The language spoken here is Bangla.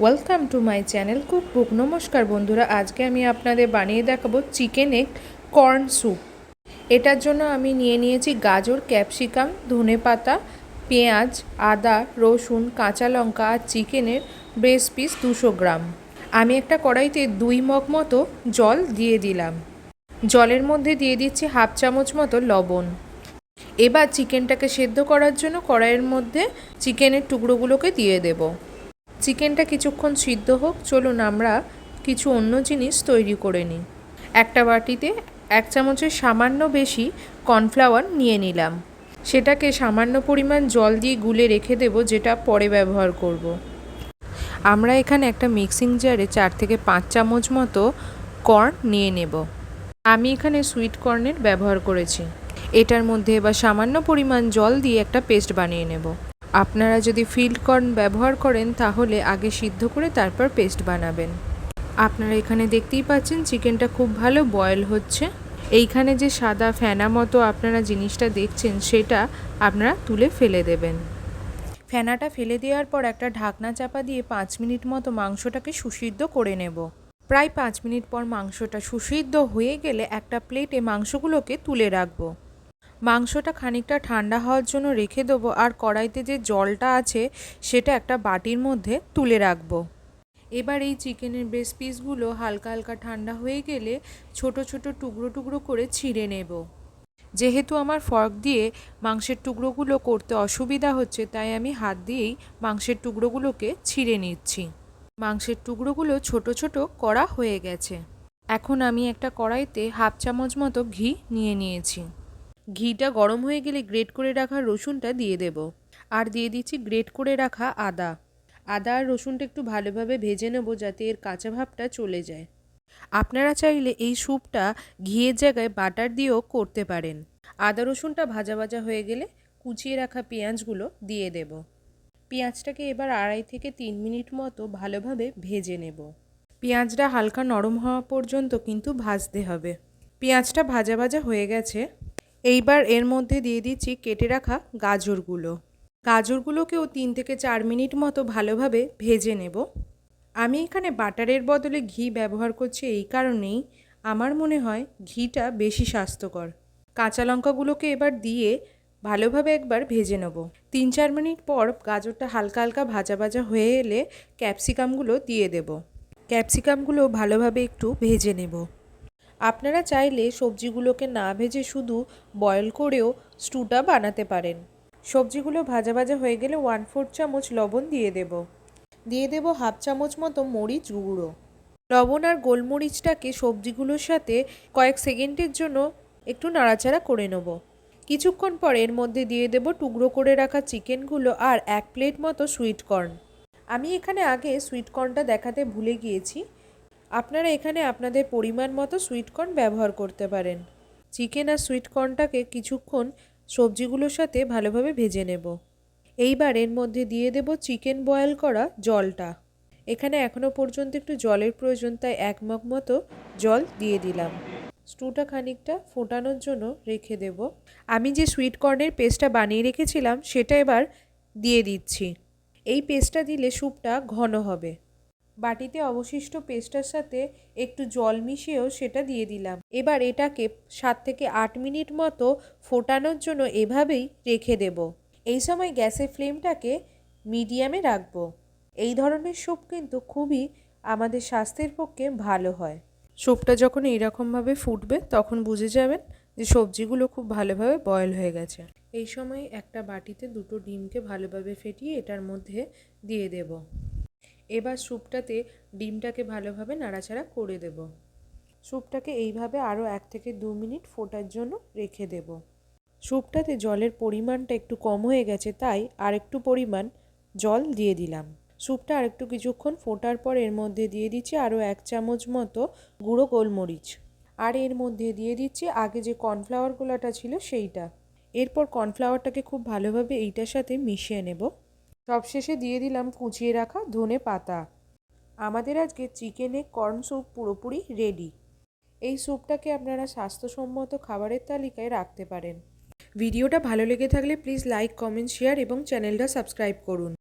Welcome to my channel cookbook. নমস্কার বন্ধুরা, আজকে আমি আপনাদের বানিয়ে দেখাবো চিকেন এগ কর্ন স্যুপ। এটার জন্য আমি নিয়ে নিয়েছি গাজর, ক্যাপসিকাম, ধনেপাতা, পেঁয়াজ, আদা, রসুন, কাঁচা লঙ্কা আর চিকেনের ব্রেস্ট পিস 200 গ্রাম। আমি একটা কড়াইতে 2 মগ মতো জল দিয়ে দিলাম। জলের মধ্যে দিয়ে দিচ্ছি হাফ চামচ মতো লবণ। এবার চিকেনটাকে সেদ্ধ করার জন্য কড়াইয়ের মধ্যে চিকেনের টুকরোগুলোকে দিয়ে দেবো। চিকেনটা কিছুক্ষণ সিদ্ধ হোক, চলুন আমরা কিছু অন্য জিনিস তৈরি করে নিই। একটা বাটিতে 1 চামচের সামান্য বেশি কর্নফ্লাওয়ার নিয়ে নিলাম। সেটাকে সামান্য পরিমাণ জল দিয়ে গুলে রেখে দেব, যেটা পরে ব্যবহার করব। আমরা এখানে একটা মিক্সিং জারে 4 থেকে 5 চামচ মতো কর্ন নিয়ে নেব। আমি এখানে সুইট কর্নের ব্যবহার করেছি। এটার মধ্যে এবার সামান্য পরিমাণ জল দিয়ে একটা পেস্ট বানিয়ে নেব। আপনারা যদি ফিল্ড কর্ন ব্যবহার করেন তাহলে আগে সিদ্ধ করে তারপর পেস্ট বানাবেন। আপনারা এখানে দেখতেই পাচ্ছেন চিকেনটা খুব ভালো বয়েল হচ্ছে। এইখানে যে সাদা ফেনা মতো আপনারা জিনিসটা দেখছেন সেটা আপনারা তুলে ফেলে দেবেন। ফেনাটা ফেলে দেওয়ার পর একটা ঢাকনা চাপা দিয়ে 5 মিনিট মতো মাংসটাকে সুসিদ্ধ করে নেব। প্রায় 5 মিনিট পর মাংসটা সুসিদ্ধ হয়ে গেলে একটা প্লেটে মাংসগুলোকে তুলে রাখবো। মাংসটা খানিকটা ঠান্ডা হওয়ার জন্য রেখে দেবো, আর কড়াইতে যে জলটা আছে সেটা একটা বাটির মধ্যে তুলে রাখবো। এবার এই চিকেনের ব্রেস্ট পিসগুলো হালকা হালকা ঠান্ডা হয়ে গেলে ছোট ছোট টুকরো টুকরো করে ছিঁড়ে নেব। যেহেতু আমার ফর্ক দিয়ে মাংসের টুকরোগুলো করতে অসুবিধা হচ্ছে, তাই আমি হাত দিয়েই মাংসের টুকরোগুলোকে ছিঁড়ে নিচ্ছি। মাংসের টুকরোগুলো ছোট ছোট করা হয়ে গেছে। এখন আমি একটা কড়াইতে হাফ চামচ মতো ঘি নিয়ে নিয়েছি। ঘিটা গরম হয়ে গেলে গ্রেট করে রাখা রসুনটা দিয়ে দেব, আর দিয়ে দিচ্ছি গ্রেট করে রাখা আদা। আদা আর রসুনটা একটু ভালোভাবে ভেজে নেব যাতে এর কাঁচা ভাবটা চলে যায়। আপনারা চাইলে এই স্যুপটা ঘিয়ের জায়গায় বাটার দিয়েও করতে পারেন। আদা রসুনটা ভাজা ভাজা হয়ে গেলে কুচিয়ে রাখা পেঁয়াজগুলো দিয়ে দেব। পেঁয়াজটাকে এবার 2.5 থেকে 3 মিনিট মতো ভালোভাবে ভেজে নেব। পেঁয়াজটা হালকা নরম হওয়া পর্যন্ত কিন্তু ভাজতে হবে। পেঁয়াজটা ভাজা ভাজা হয়ে গেছে। এইবার এর মধ্যে দিয়ে দিচ্ছি কেটে রাখা গাজরগুলো। গাজরগুলোকেও 3 থেকে 4 মিনিট মতো ভালোভাবে ভেজে নেব। আমি এখানে বাটারের বদলে ঘি ব্যবহার করছি এই কারণেই, আমার মনে হয় ঘিটা বেশি স্বাস্থ্যকর। কাঁচা লঙ্কাগুলোকে এবার দিয়ে ভালোভাবে একবার ভেজে নেব। 3-4 মিনিট পর গাজরটা হালকা হালকা ভাজা ভাজা হয়ে এলে ক্যাপসিকামগুলো দিয়ে দেব। ক্যাপসিকামগুলো ভালোভাবে একটু ভেজে নেব। আপনারা চাইলে সবজিগুলোকে না ভেজে শুধু বয়েল করেও স্টুটা বানাতে পারেন। সবজিগুলো ভাজা ভাজা হয়ে গেলে 1/4 চামচ লবণ দিয়ে দেব হাফ চামচ মতো মরিচ গুঁড়ো। লবণ আর গোলমরিচটাকে সবজিগুলোর সাথে কয়েক সেকেন্ডের জন্য একটু নাড়াচাড়া করে নেব। কিছুক্ষণ পর এর মধ্যে দিয়ে দেব টুকরো করে রাখা চিকেনগুলো আর 1 প্লেট মতো সুইট কর্ন। আমি এখানে আগে সুইট কর্নটা দেখাতে ভুলে গিয়েছি। আপনারা এখানে আপনাদের পরিমাণ মতো সুইট কর্ন ব্যবহার করতে পারেন। চিকেন আর সুইট কর্নটাকে কিছুক্ষণ সবজিগুলোর সাথে ভালোভাবে ভেজে নেব। এইবার এর মধ্যে দিয়ে দেব চিকেন বয়েল করা জলটা। এখানে এখনও পর্যন্ত একটু জলের প্রয়োজন, তাই 1 মগ মতো জল দিয়ে দিলাম। স্টুটা খানিকটা ফোটানোর জন্য রেখে দেব। আমি যে সুইট কর্নের পেস্টটা বানিয়ে রেখেছিলাম সেটা এবার দিয়ে দিচ্ছি। এই পেস্টটা দিলে স্যুপটা ঘন হবে। বাটিতে অবশিষ্ট পেস্টটার সাথে একটু জল মিশিয়েও সেটা দিয়ে দিলাম। এবার এটাকে 7 থেকে 8 মিনিট মতো ফোটানোর জন্য এভাবেই রেখে দেব। এই সময় গ্যাসের ফ্লেমটাকে মিডিয়ামে রাখবো। এই ধরনের স্যুপ কিন্তু খুবই আমাদের স্বাস্থ্যের পক্ষে ভালো হয়। স্যুপটা যখন এইরকমভাবে ফুটবে তখন বুঝে যাবেন যে সবজিগুলো খুব ভালোভাবে বয়েল হয়ে গেছে। এই সময় একটা বাটিতে 2টো ডিমকে ভালোভাবে ফেটিয়ে এটার মধ্যে দিয়ে দেব। এবার স্যুপটাতে ডিমটাকে ভালোভাবে নাড়াচাড়া করে দেব। স্যুপটাকে এইভাবে আরও 1 থেকে 2 মিনিট ফোটার জন্য রেখে দেব। স্যুপটাতে জলের পরিমাণটা একটু কম হয়ে গেছে, তাই আরেকটু পরিমাণ জল দিয়ে দিলাম। স্যুপটা আরেকটু কিছুক্ষণ ফোটার পর এর মধ্যে দিয়ে দিচ্ছি আরও 1 চামচ মতো গুঁড়ো গোলমরিচ, আর এর মধ্যে দিয়ে দিচ্ছি আগে যে কর্নফ্লাওয়ার গোলাটা ছিল সেইটা। এরপর কর্নফ্লাওয়ারটাকে খুব ভালোভাবে এইটার সাথে মিশিয়ে নেব। সবশেষে দিয়ে দিলাম কুচিয়ে রাখা ধনেপাতা। আমাদের আজকে চিকেনে কর্ন স্যুপ পুরোপুরি রেডি। এই স্যুপটাকে আপনারা স্বাস্থ্যসম্মত খাবারের তালিকায় রাখতে পারেন। ভিডিওটা ভালো লেগে থাকলে প্লিজ লাইক, কমেন্ট, শেয়ার এবং চ্যানেলটা সাবস্ক্রাইব করুন।